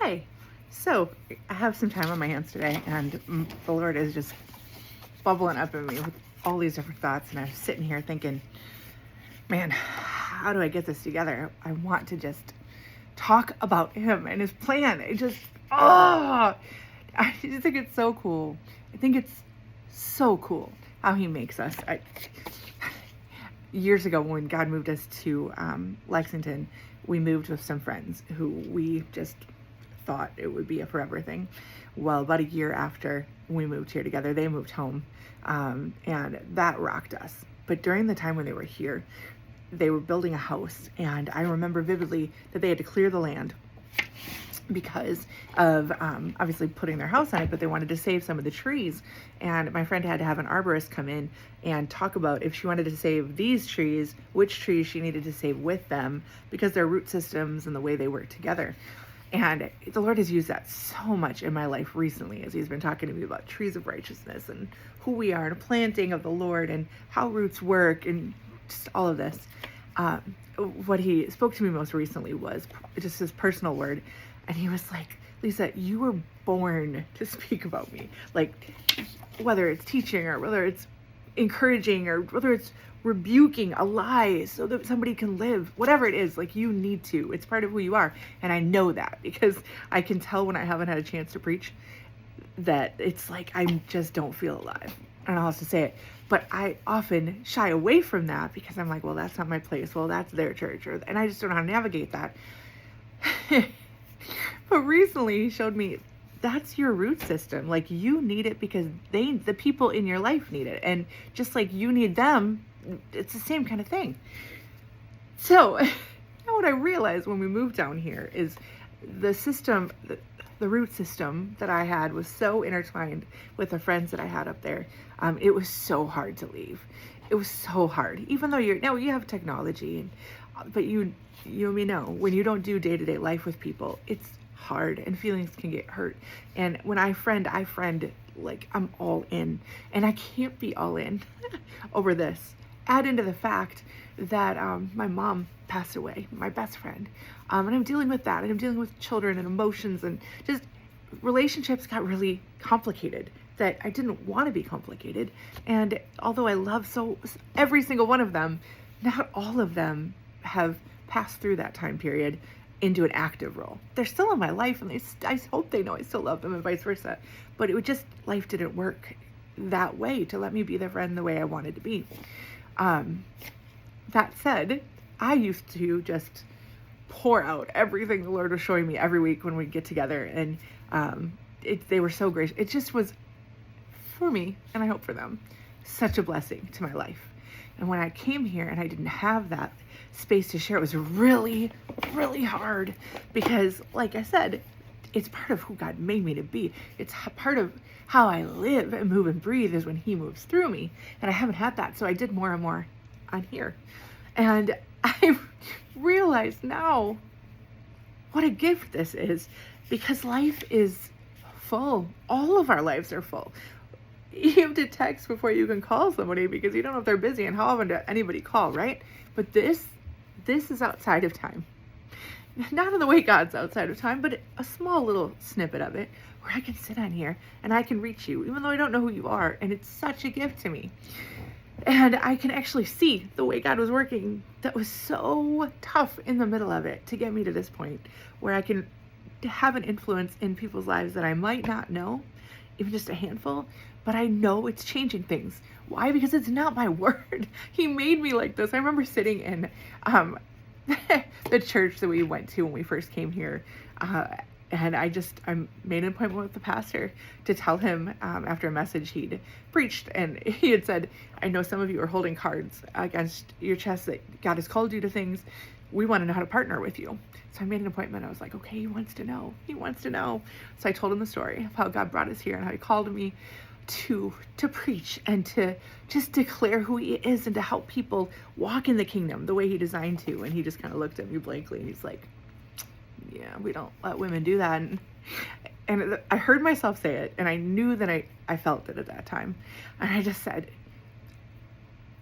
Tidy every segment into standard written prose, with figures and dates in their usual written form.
Hey, so I have some time on my hands today, and the Lord is just bubbling up in me with all these different thoughts. And I'm sitting here thinking, man, how do I get this together? I want to just talk about Him and His plan. I just think it's so cool. I think it's so cool how He makes us. Years ago, when God moved us to Lexington, we moved with some friends who we just thought it would be a forever thing. Well, about a year after we moved here together, they moved home, and that rocked us. But during the time when they were here, they were building a house, and I remember vividly that they had to clear the land because of obviously putting their house on it, but they wanted to save some of the trees. And my friend had to have an arborist come in and talk about if she wanted to save these trees, which trees she needed to save with them, because their root systems and the way they work together. And the Lord has used that so much in my life recently, as He's been talking to me about trees of righteousness and who we are, and a planting of the Lord, and how roots work, and just all of this. What He spoke to me most recently was just His personal word. And He was like, Lisa, you were born to speak about me. Like, whether it's teaching or whether it's encouraging or whether it's rebuking a lie so that somebody can live, whatever it is, like, you need to. It's part of who you are. And I know that because I can tell when I haven't had a chance to preach that it's like I just don't feel alive. I don't know how else to say it. But I often shy away from that because I'm like, well, that's not my place. Well, that's their church. And I just don't know how to navigate that. But recently He showed me that's your root system. Like, you need it because the people in your life need it. And just like you need them, it's the same kind of thing. So now what I realized when we moved down here is the system, the root system that I had was so intertwined with the friends that I had up there. It was so hard to leave. It was so hard, even though you have technology, but you and me know when you don't do day-to-day life with people, it's hard and feelings can get hurt. And when I friend, like, I'm all in, and I can't be all in over this. Add into the fact that my mom passed away, my best friend, and I'm dealing with that, and I'm dealing with children and emotions, and just relationships got really complicated that I didn't want to be complicated. And although I love every single one of them, not all of them have passed through that time period into an active role. They're still in my life, and I hope they know I still love them, and vice versa. But life didn't work that way to let me be their friend the way I wanted to be. That said, I used to just pour out everything the Lord was showing me every week when we'd get together, and they were so gracious. It just was, for me, and I hope for them, such a blessing to my life. And when I came here and I didn't have that space to share, it was really, really hard because, like I said, it's part of who God made me to be. It's part of how I live and move and breathe is when He moves through me. And I haven't had that, so I did more and more on here. And I realize now what a gift this is, because life is full. All of our lives are full. You have to text before you can call somebody because you don't know if they're busy, and how often does anybody call, right? But this is outside of time. Not in the way God's outside of time, but a small little snippet of it where I can sit on here and I can reach you, even though I don't know who you are. And it's such a gift to me. And I can actually see the way God was working that was so tough in the middle of it to get me to this point where I can have an influence in people's lives that I might not know, even just a handful, but I know it's changing things. Why? Because it's not my word. He made me like this. I remember sitting in the church that we went to when we first came here, and I made an appointment with the pastor to tell him after a message he'd preached, and he had said, I know some of you are holding cards against your chest that God has called you to things. We want to know how to partner with you. So I made an appointment. I was like, okay, he wants to know. He wants to know. So I told him the story of how God brought us here and how He called me to preach and to just declare who He is and to help people walk in the kingdom the way He designed to. And he just kind of looked at me blankly and he's like, yeah, we don't let women do that. And I heard myself say it, and I knew that I felt it at that time. And I just said,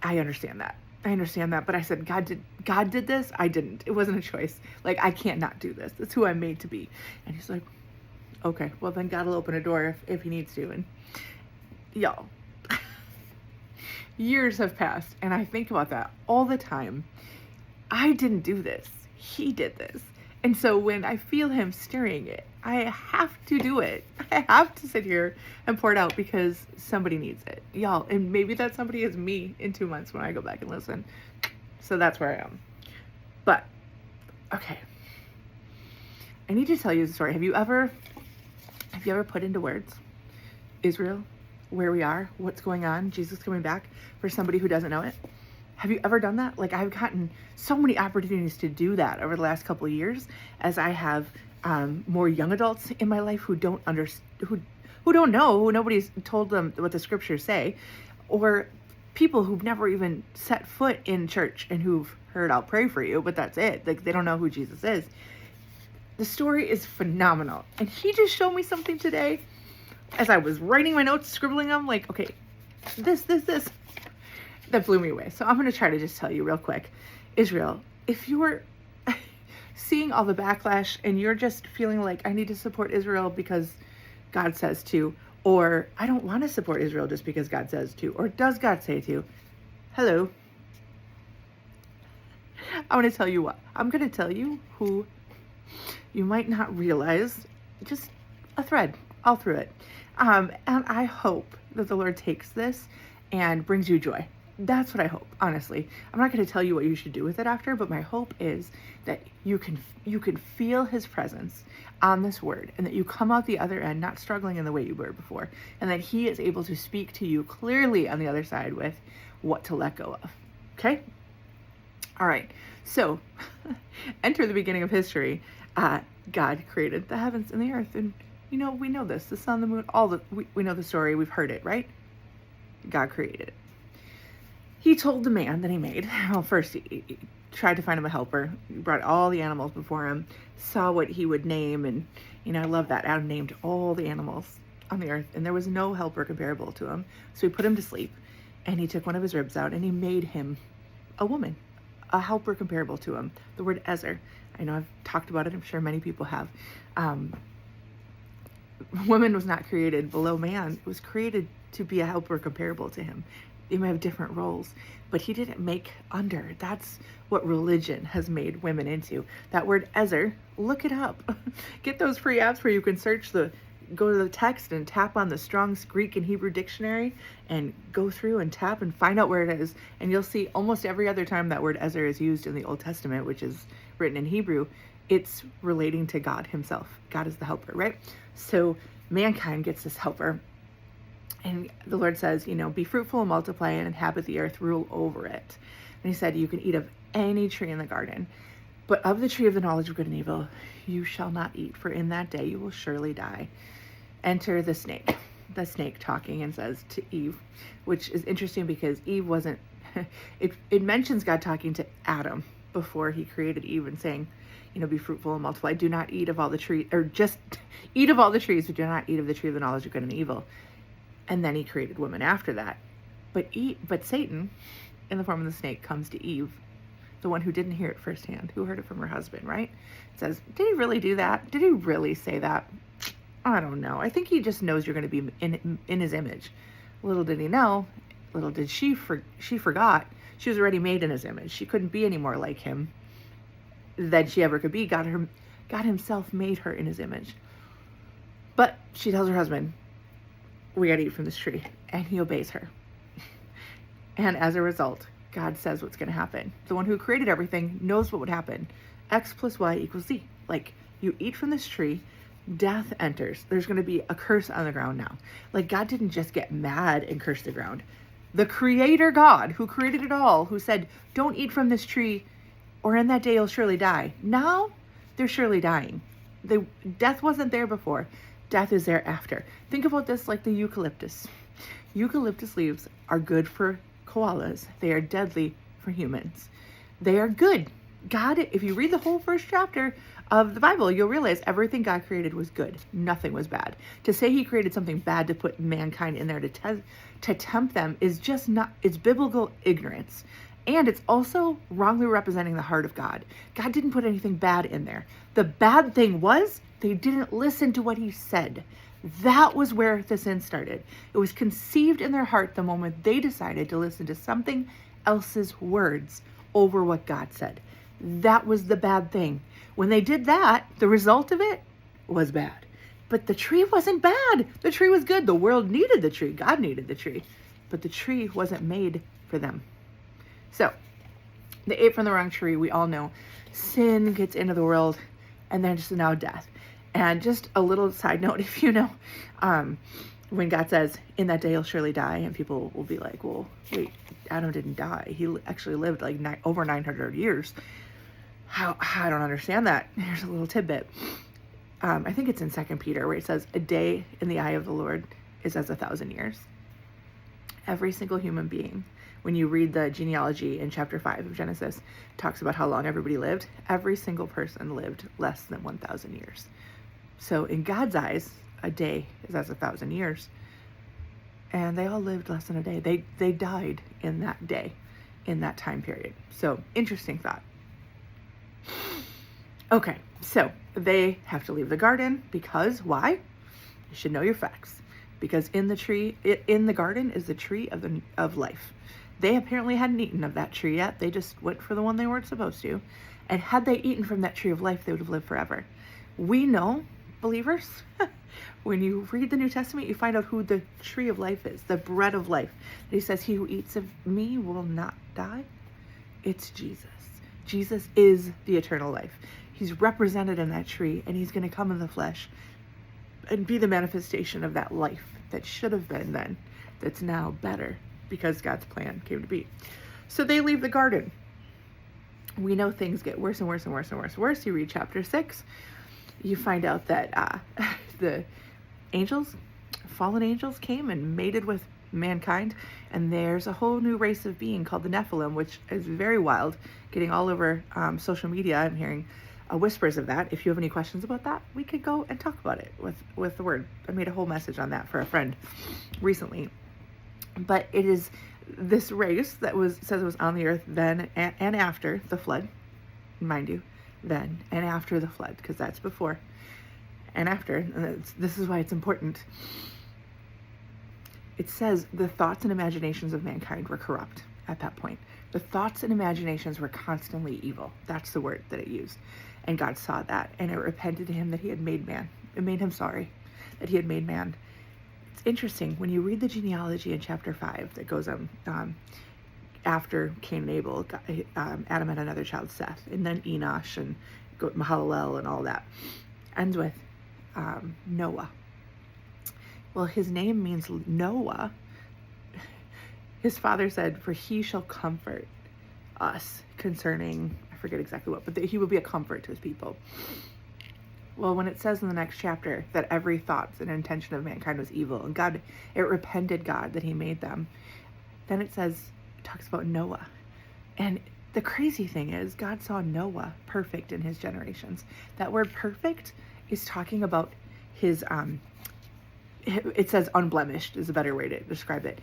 I understand that. I understand that, but I said, God did this? I didn't. It wasn't a choice. Like, I can't not do this. It's who I'm made to be. And he's like, okay, well then God will open a door if he needs to. And y'all, years have passed, and I think about that all the time. I didn't do this. He did this. And so when I feel him stirring it, I have to do it. I have to sit here and pour it out because somebody needs it. Y'all, and maybe that somebody is me in 2 months when I go back and listen. So that's where I am. But, okay. I need to tell you the story. Have you ever put into words Israel, where we are, what's going on, Jesus coming back, for somebody who doesn't know it? Have you ever done that? Like, I've gotten so many opportunities to do that over the last couple of years, as I have more young adults in my life who don't who don't know, who nobody's told them what the scriptures say, or people who've never even set foot in church and who've heard, I'll pray for you, but that's it. Like, they don't know who Jesus is. The story is phenomenal. And he just showed me something today as I was writing my notes, scribbling them, like, okay, this. That blew me away. So I'm going to try to just tell you real quick. Israel, if you're seeing all the backlash and you're just feeling like I need to support Israel because God says to, or I don't want to support Israel just because God says to, or does God say to? Hello. I want to tell you what. I'm going to tell you who you might not realize, just a thread all through it. And I hope that the Lord takes this and brings you joy. That's what I hope, honestly. I'm not going to tell you what you should do with it after, but my hope is that you can feel his presence on this word, and that you come out the other end not struggling in the way you were before, and that he is able to speak to you clearly on the other side with what to let go of. Okay? All right. So, enter the beginning of history. God created the heavens and the earth, and we know this, the sun, the moon, we know the story, we've heard it, right? God created it. He told the man that he made, well, first he tried to find him a helper. He brought all the animals before him, saw what he would name, and, I love that. Adam named all the animals on the earth, and there was no helper comparable to him. So he put him to sleep, and he took one of his ribs out, and he made him a woman, a helper comparable to him. The word Ezer. I know I've talked about it. I'm sure many people have. Woman was not created below man. It was created to be a helper comparable to him. They may have different roles, but he didn't make under. That's what religion has made women into. That word Ezer, look it up. Get those free apps where you can go to the text and tap on the Strong's Greek and Hebrew dictionary and go through and tap and find out where it is. And you'll see almost every other time that word Ezer is used in the Old Testament, which is written in Hebrew, it's relating to God himself. God is the helper, right? So mankind gets this helper. And the Lord says, be fruitful and multiply and inhabit the earth, rule over it. And he said, you can eat of any tree in the garden, but of the tree of the knowledge of good and evil, you shall not eat, for in that day you will surely die. Enter the snake talking and says to Eve, which is interesting because Eve wasn't, it mentions God talking to Adam before he created Eve and saying, be fruitful and multiply. Do not eat of all the trees, or just eat of all the trees, but do not eat of the tree of the knowledge of good and evil. And then he created woman after that. But Satan, in the form of the snake, comes to Eve, the one who didn't hear it firsthand, who heard it from her husband, right? It says, did he really do that? Did he really say that? I don't know. I think he just knows you're going to be in his image. Little did he know, little did she forgot, she was already made in his image. She couldn't be any more like him than she ever could be. God himself made her in his image. But she tells her husband, we got to eat from this tree. And he obeys her. And as a result, God says what's going to happen. The one who created everything knows what would happen. X plus Y equals Z. Like, you eat from this tree, death enters. There's going to be a curse on the ground now. Like, God didn't just get mad and curse the ground. The creator God, who created it all, who said, don't eat from this tree, or in that day you'll surely die. Now, they're surely dying. Death wasn't there before. Death is there after. Think about this like the eucalyptus. Eucalyptus leaves are good for koalas. They are deadly for humans. They are good. God, if you read the whole first chapter of the Bible, you'll realize everything God created was good. Nothing was bad. To say he created something bad to put mankind in there to tempt them is just not, it's biblical ignorance. And it's also wrongly representing the heart of God. God didn't put anything bad in there. The bad thing was they didn't listen to what he said. That was where the sin started. It was conceived in their heart the moment they decided to listen to something else's words over what God said. That was the bad thing. When they did that, the result of it was bad. But the tree wasn't bad. The tree was good. The world needed the tree. God needed the tree. But the tree wasn't made for them. So, they ate from the wrong tree. We all know sin gets into the world, and then just now death. And just a little side note, if you know, when God says, in that day you'll surely die, and people will be like, well, wait, Adam didn't die. He actually lived like over 900 years. How? I don't understand that. Here's a little tidbit. I think it's in 2 Peter where it says, a day in the eye of the Lord is as 1,000 years. Every single human being, when you read the genealogy in chapter 5 of Genesis, talks about how long everybody lived. Every single person lived less than 1,000 years. So in God's eyes, a day is as 1,000 years. And they all lived less than a day. They died in that day, in that time period. So interesting thought. Okay, so they have to leave the garden because why? You should know your facts. Because in the garden is the tree of life. They apparently hadn't eaten of that tree yet. They just went for the one they weren't supposed to. And had they eaten from that tree of life, they would have lived forever. We know, believers, when you read the New Testament, you find out who the tree of life is, the bread of life. He says, he who eats of me will not die. It's Jesus. Jesus is the eternal life. He's represented in that tree, and he's going to come in the flesh and be the manifestation of that life that should have been then, that's now better because God's plan came to be. So they leave the garden. We know things get worse and worse and worse and worse and worse. You read chapter 6, you find out that the angels, fallen angels, came and mated with mankind, and there's a whole new race of being called the Nephilim, which is very wild, getting all over social media. I'm hearing whispers of that. If you have any questions about that, we could go and talk about it with the word. I made a whole message on that for a friend recently. But it is this race that says it was on the earth then and after the flood, mind you, then and after the flood, because that's before and after. And this is why it's important. It says the thoughts and imaginations of mankind were corrupt at that point. The thoughts and imaginations were constantly evil. That's the word that it used. And God saw that, and it repented to him that he had made man. It made him sorry that he had made man. It's interesting, when you read the genealogy in chapter 5 that goes after Cain and Abel, Adam had another child, Seth, and then Enosh and Mahalalel and all that. Ends with Noah. Well, his name means Noah. His father said, for he shall comfort us concerning, I forget exactly what, but that he will be a comfort to his people. Well, when it says in the next chapter that every thought and intention of mankind was evil, and God, it repented God that he made them, then it talks about Noah. And the crazy thing is, God saw Noah perfect in his generations. That word perfect is talking about his, it says unblemished is a better way to describe it.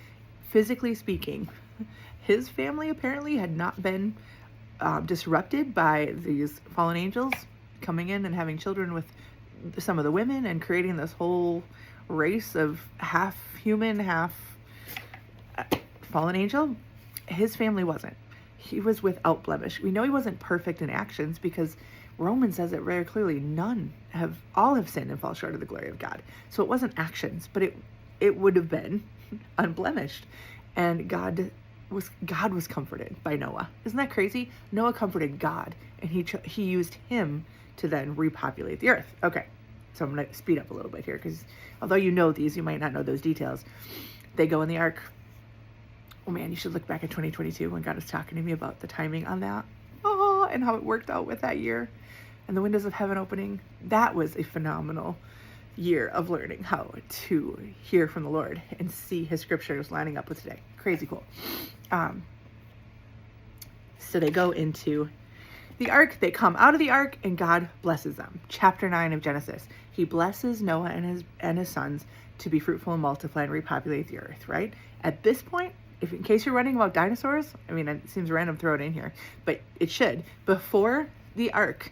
Physically speaking, his family apparently had not been disrupted by these fallen angels coming in and having children with some of the women and creating this whole race of half human, half fallen angel. His family wasn't. He was without blemish. We know he wasn't perfect in actions because Romans says it very clearly. All have sinned and fall short of the glory of God. So it wasn't actions, but it would have been unblemished. And God was comforted by Noah. Isn't that crazy? Noah comforted God, and he used him to then repopulate the earth. Okay, so I'm going to speed up a little bit here, because although you know these, you might not know those details. They go in the ark. Oh man, you should look back at 2022 when God was talking to me about the timing on that. Oh, and how it worked out with that year. And the windows of heaven opening. That was a phenomenal year of learning how to hear from the Lord and see his scriptures lining up with today. Crazy cool. So they go into the ark, they come out of the ark, and God blesses them. Chapter 9 of Genesis. He blesses Noah and his sons to be fruitful and multiply and repopulate the earth, right? At this point, if in case you're wondering about dinosaurs, I mean, it seems random to throw it in here, but it should. Before the ark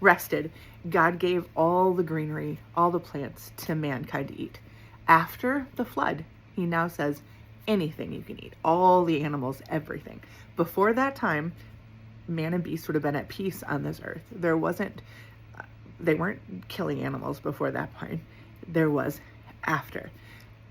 rested, God gave all the greenery, all the plants to mankind to eat. After the flood, he now says anything you can eat, all the animals, everything. Before that time, man and beast would have been at peace on this earth. They weren't killing animals before that point. There was after.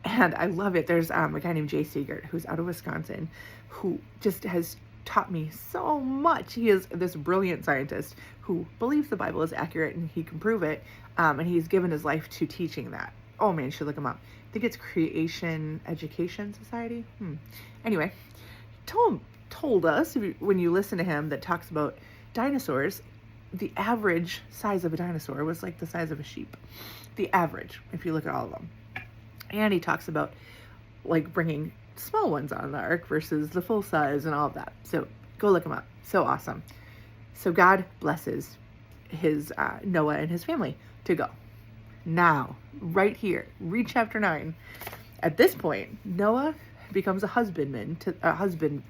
And I love it. There's a guy named Jay Seegert, who's out of Wisconsin, who just has taught me so much. He is this brilliant scientist who believes the Bible is accurate and he can prove it. And he's given his life to teaching that. Oh man, you should look him up. I think it's Creation Education Society. Anyway, told us, when you listen to him, that talks about dinosaurs, the average size of a dinosaur was like the size of a sheep. The average, if you look at all of them. And he talks about like bringing small ones on the ark versus the full size and all of that. So go look him up. So awesome. So God blesses his Noah and his family to go. Now, right here, read chapter 9. At this point, Noah becomes a husbandman to the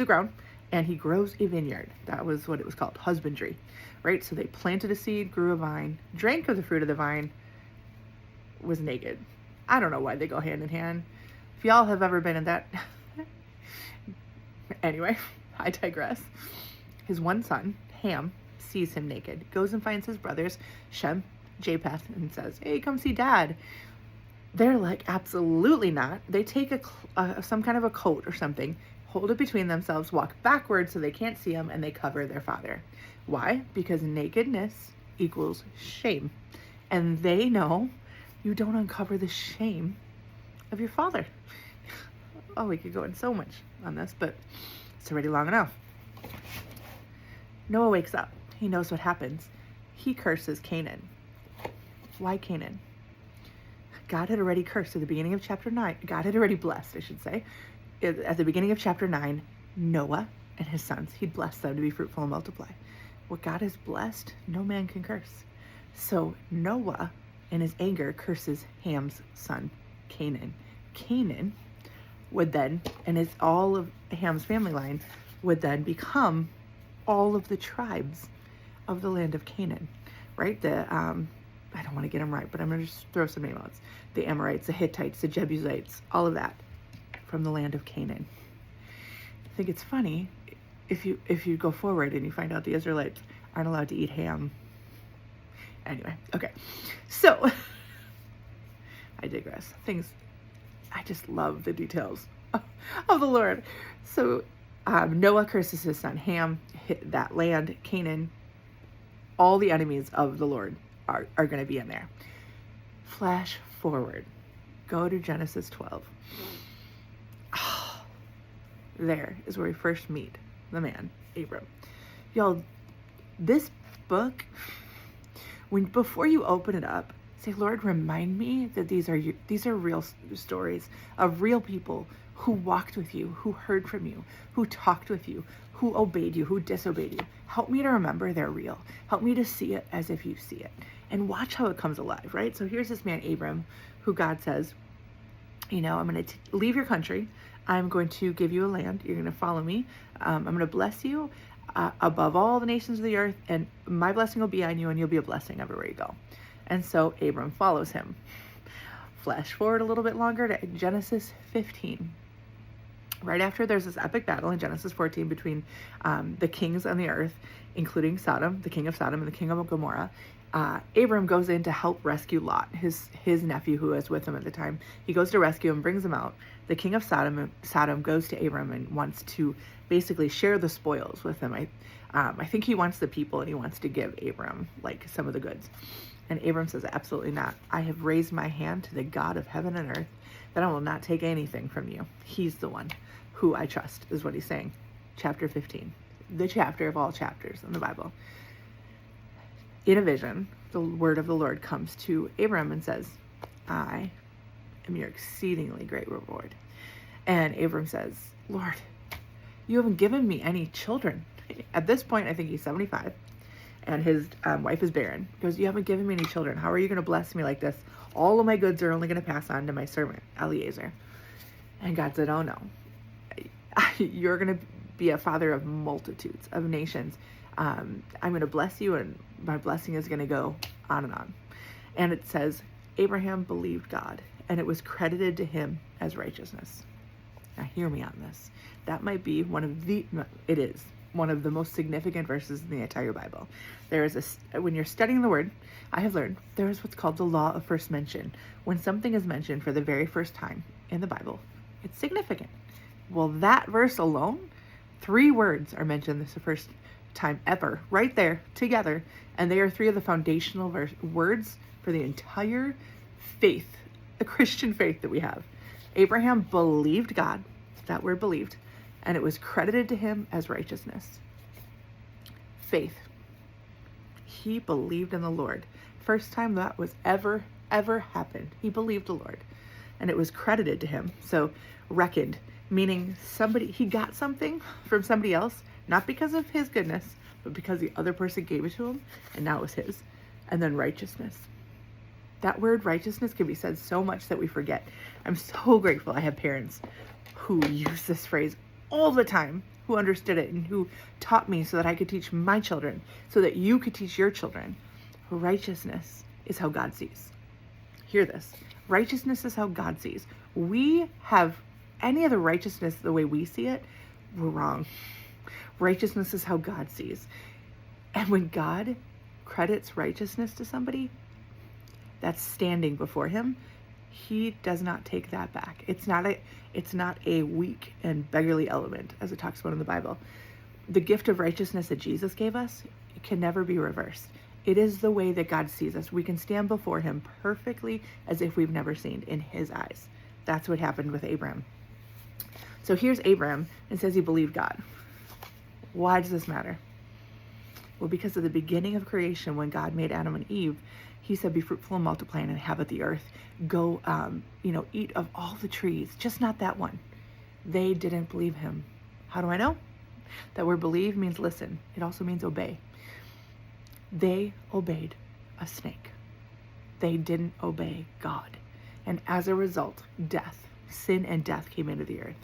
ground, and he grows a vineyard. That was what it was called, husbandry, right? So they planted a seed, grew a vine, drank of the fruit of the vine, was naked. I don't know why they go hand in hand. If y'all have ever been in that, anyway, I digress. His one son, Ham, sees him naked, goes and finds his brothers, Shem, Japheth, and says, "Hey, come see Dad." They're like, absolutely not. They take some kind of a coat or something, hold it between themselves, walk backwards so they can't see him, and they cover their father. Why? Because nakedness equals shame. And they know you don't uncover the shame of your father. Oh, we could go in so much on this, but it's already long enough. Noah wakes up. He knows what happens. He curses Canaan. Why Canaan? God had already cursed at the beginning of chapter 9. God had already blessed, I should say. At the beginning of chapter 9, Noah and his sons, he'd blessed them to be fruitful and multiply. What God has blessed, no man can curse. So Noah, in his anger, curses Ham's son, Canaan. Canaan would then, and it's all of Ham's family line, would then become all of the tribes of the land of Canaan, right? I don't want to get them right, but I'm going to just throw some names out. The Amorites, the Hittites, the Jebusites, all of that from the land of Canaan. I think it's funny if you go forward and you find out the Israelites aren't allowed to eat ham. Anyway, okay. So, I digress. I just love the details of the Lord. So, Noah curses his son Ham, hit that land, Canaan. All the enemies of the Lord are going to be in there. Flash forward. Go to Genesis 12. Oh, there is where we first meet the man, Abram. Y'all, this book, before you open it up, say, Lord, remind me that these are real stories of real people who walked with you, who heard from you, who talked with you, who obeyed you, who disobeyed you. Help me to remember they're real. Help me to see it as if you see it. And watch how it comes alive, right? So here's this man, Abram, who God says, I'm going to leave your country. I'm going to give you a land. You're going to follow me. I'm going to bless you above all the nations of the earth, and my blessing will be on you, and you'll be a blessing everywhere you go. And so Abram follows him. Flash forward a little bit longer to Genesis 15. Right after there's this epic battle in Genesis 14 between the kings on the earth, including Sodom, the king of Sodom, and the king of Gomorrah. Abram goes in to help rescue Lot, his nephew who was with him at the time. He goes to rescue him, brings him out. The king of Sodom goes to Abram and wants to basically share the spoils with him. I think he wants the people, and he wants to give Abram like some of the goods. And Abram says, absolutely not. I have raised my hand to the God of heaven and earth that I will not take anything from you. He's the one who I trust, is what he's saying. Chapter 15, the chapter of all chapters in the Bible. In a vision, the word of the Lord comes to Abram and says, I am your exceedingly great reward. And Abram says, Lord, you haven't given me any children. At this point, I think he's 75, and his wife is barren. He goes, you haven't given me any children. How are you going to bless me like this? All of my goods are only going to pass on to my servant, Eliezer. And God said, oh no, you're going to be a father of multitudes of nations. I'm going to bless you, and my blessing is going to go on and on. And it says, Abraham believed God, and it was credited to him as righteousness. Now hear me on this. That might be it is one of the most significant verses in the entire Bible. When you're studying the word, I have learned there is what's called the law of first mention. When something is mentioned for the very first time in the Bible, it's significant. Well, that verse alone, 3 words are mentioned this the first time ever, right there together, and they are 3 of the foundational words for the entire faith, the Christian faith that we have. Abraham believed God, that word believed, and it was credited to him as righteousness. Faith. He believed in the Lord. First time that was ever happened. He believed the Lord, and it was credited to him. So reckoned, meaning he got something from somebody else, not because of his goodness, but because the other person gave it to him, and now it was his. And then righteousness. That word righteousness can be said so much that we forget. I'm so grateful I have parents who use this phrase all the time, who understood it and who taught me so that I could teach my children, so that you could teach your children. Righteousness is how God sees. Hear this. Righteousness is how God sees. We have any other righteousness the way we see it, we're wrong. Righteousness is how God sees. And when God credits righteousness to somebody that's standing before him, he does not take that back. It's not a weak and beggarly element, as it talks about in the Bible. The gift of righteousness that Jesus gave us, it can never be reversed. It is the way that God sees us. We can stand before him perfectly as if we've never sinned in his eyes. That's what happened with Abraham. So here's Abraham, and says he believed God. Why does this matter? Well, because at the beginning of creation, when God made Adam and Eve, he said, be fruitful and multiply and inhabit the earth. Go, eat of all the trees, just not that one. They didn't believe him. How do I know? That word believe means listen. It also means obey. They obeyed a snake. They didn't obey God. And as a result, sin and death came into the earth.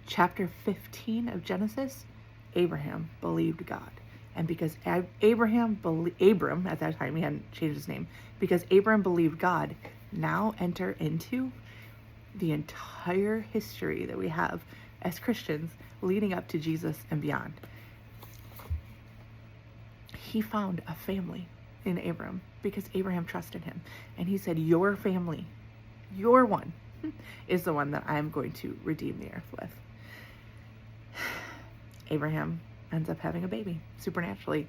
Chapter 15 of Genesis, Abraham believed God. And because Abram, at that time, he hadn't changed his name, because Abram believed God, now enter into the entire history that we have as Christians leading up to Jesus and beyond. He found a family in Abram because Abraham trusted him. And he said, your family, your one, is the one that I'm going to redeem the earth with. Abraham ends up having a baby supernaturally.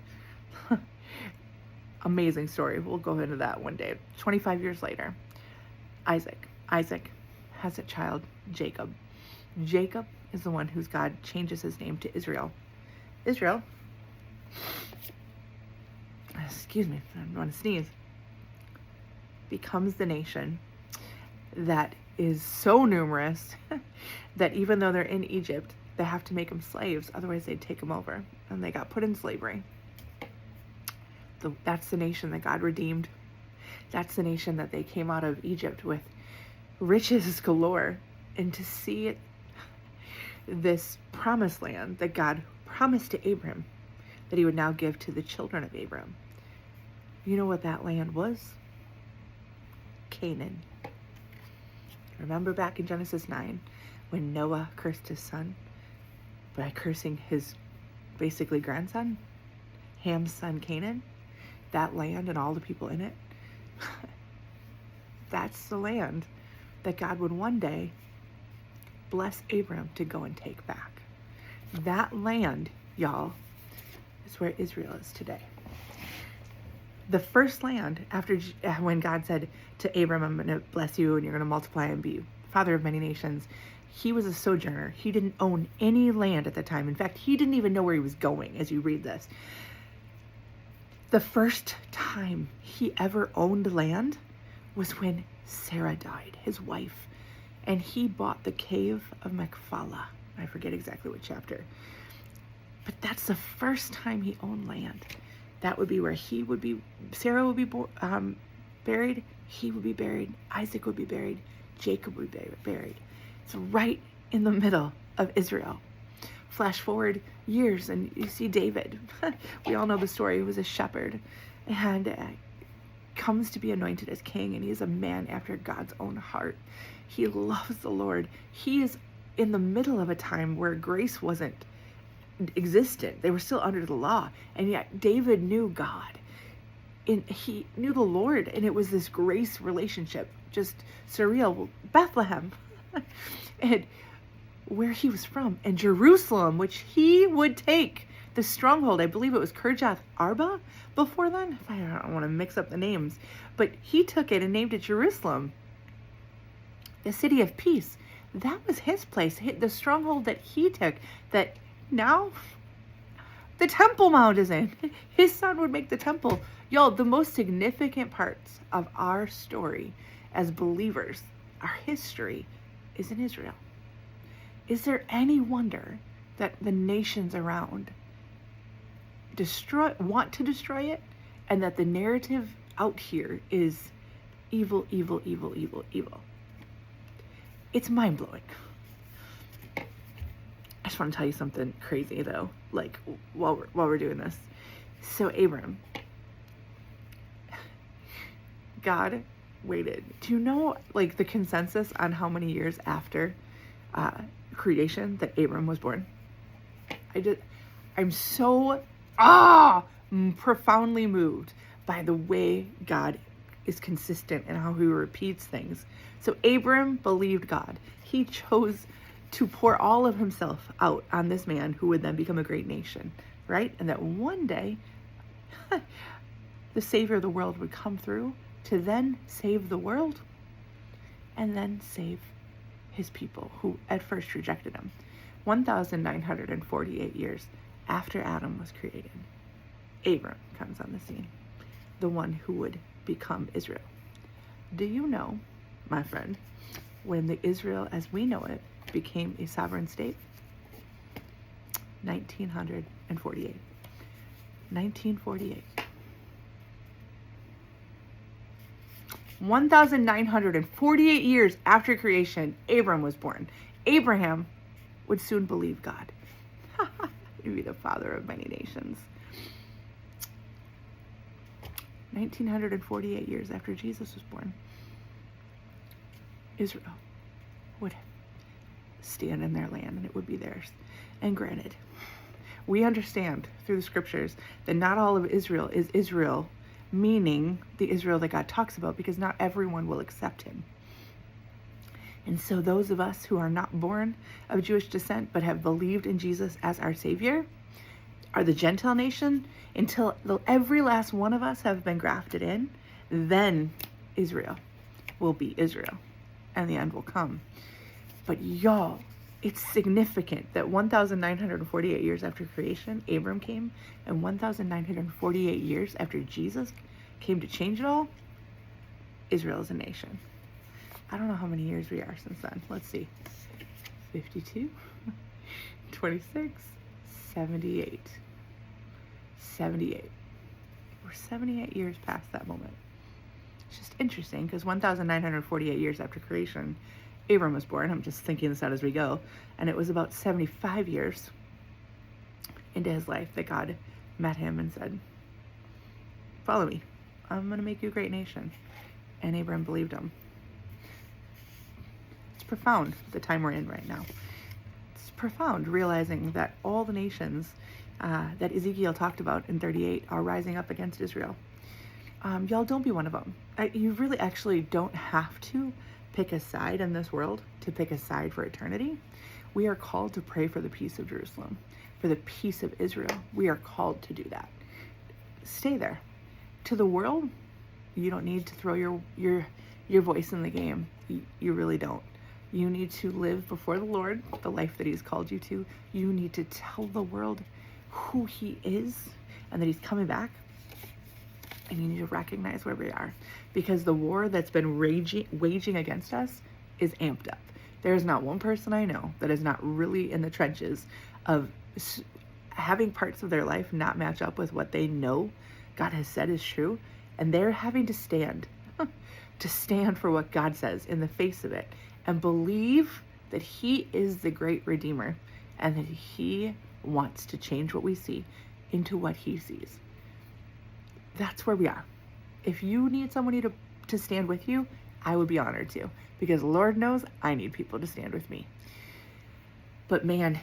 Amazing story. We'll go into that one day. 25 years later, Isaac has a child, Jacob. Jacob is the one whose God changes his name to Israel. Israel, excuse me, I want to sneeze, becomes the nation that is so numerous that even though they're in Egypt, they have to make them slaves, otherwise they'd take them over. And they got put in slavery. That's the nation that God redeemed. That's the nation that they came out of Egypt with riches galore. And to see this promised land that God promised to Abram, that he would now give to the children of Abram. You know what that land was? Canaan. Remember back in Genesis 9, when Noah cursed his son by cursing his basically grandson, Ham's son Canaan, that land and all the people in it, that's the land that God would one day bless Abram to go and take back. That land, y'all, is where Israel is today. The first land after when God said to Abram, I'm going to bless you and you're going to multiply and be father of many nations, he was a sojourner. He didn't own any land at the time. In fact, he didn't even know where he was going as you read this. The first time he ever owned land was when Sarah died, his wife, and he bought the cave of Machpelah. I forget exactly what chapter. But that's the first time he owned land. That would be where Sarah would be buried, he would be buried, Isaac would be buried, Jacob would be buried. It's right in the middle of Israel. Flash forward years and you see David. We all know the story. He was a shepherd and comes to be anointed as king, and he's a man after God's own heart. He loves the Lord. He is in the middle of a time where grace wasn't existent. They were still under the law, and yet David knew God. And he knew the Lord, and it was this grace relationship, just surreal. Bethlehem, and where he was from, and Jerusalem, which he would take, the stronghold. I believe it was Kirjath Arba before then. I don't want to mix up the names, but he took it and named it Jerusalem, the city of peace. That was his place, the stronghold that he took, that now the Temple Mount is in. His son would make the temple. Y'all, the most significant parts of our story as believers, our history, is in Israel. Is there any wonder that the nations around want to destroy it, and that the narrative out here is evil, evil, evil, evil, evil? It's mind-blowing. I just want to tell you something crazy though, like while we're doing this. So Abram, God waited. Do you know like the consensus on how many years after creation that Abram was born? I'm so profoundly moved by the way God is consistent and how he repeats things. So Abram believed God. He chose to pour all of himself out on this man who would then become a great nation, right? And that one day the Savior of the world would come through to then save the world and then save his people who at first rejected him. 1,948 years after Adam was created, Abram comes on the scene, the one who would become Israel. Do you know, my friend, when the Israel as we know it became a sovereign state? 1948. 1948. 1,948 years after creation, Abram was born. Abraham would soon believe God. He'd be the father of many nations. 1948 years after Jesus was born, Israel would stand in their land and it would be theirs. And granted, we understand through the scriptures that not all of Israel is Israel, meaning the Israel that God talks about, because not everyone will accept him. And so those of us who are not born of Jewish descent but have believed in Jesus as our Savior are the Gentile nation until every last one of us have been grafted in. Then Israel will be Israel and the end will come. But y'all, it's significant that 1,948 years after creation, Abram came, and 1,948 years after Jesus came to change it all, Israel is a nation. I don't know how many years we are since then. Let's see. 52, 26, 78. 78. We're 78 years past that moment. It's just interesting because 1,948 years after creation, Abram was born. I'm just thinking this out as we go. And it was about 75 years into his life that God met him and said, follow me. I'm going to make you a great nation. And Abram believed him. It's profound, the time we're in right now. It's profound realizing that all the nations that Ezekiel talked about in 38 are rising up against Israel. Y'all, don't be one of them. You really actually don't have to pick a side in this world to pick a side for eternity. We are called to pray for the peace of Jerusalem, for the peace of Israel. We are called to do that. Stay there. To the world, you don't need to throw your voice in the game. You really don't. You need to live before the Lord, the life that he's called you to. You need to tell the world who he is and that he's coming back. And you need to recognize where we are, because the war that's been waging against us is amped up. There's not one person I know that is not really in the trenches of having parts of their life not match up with what they know God has said is true. And they're having to stand for what God says in the face of it and believe that he is the great Redeemer and that he wants to change what we see into what he sees. That's where we are. If you need somebody to stand with you, I would be honored to, because Lord knows I need people to stand with me. But man,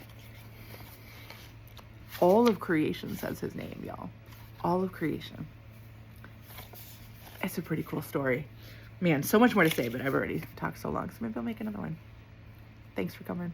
all of creation says his name, y'all. All of creation. It's a pretty cool story. Man, so much more to say, but I've already talked so long, so maybe I'll make another one. Thanks for coming.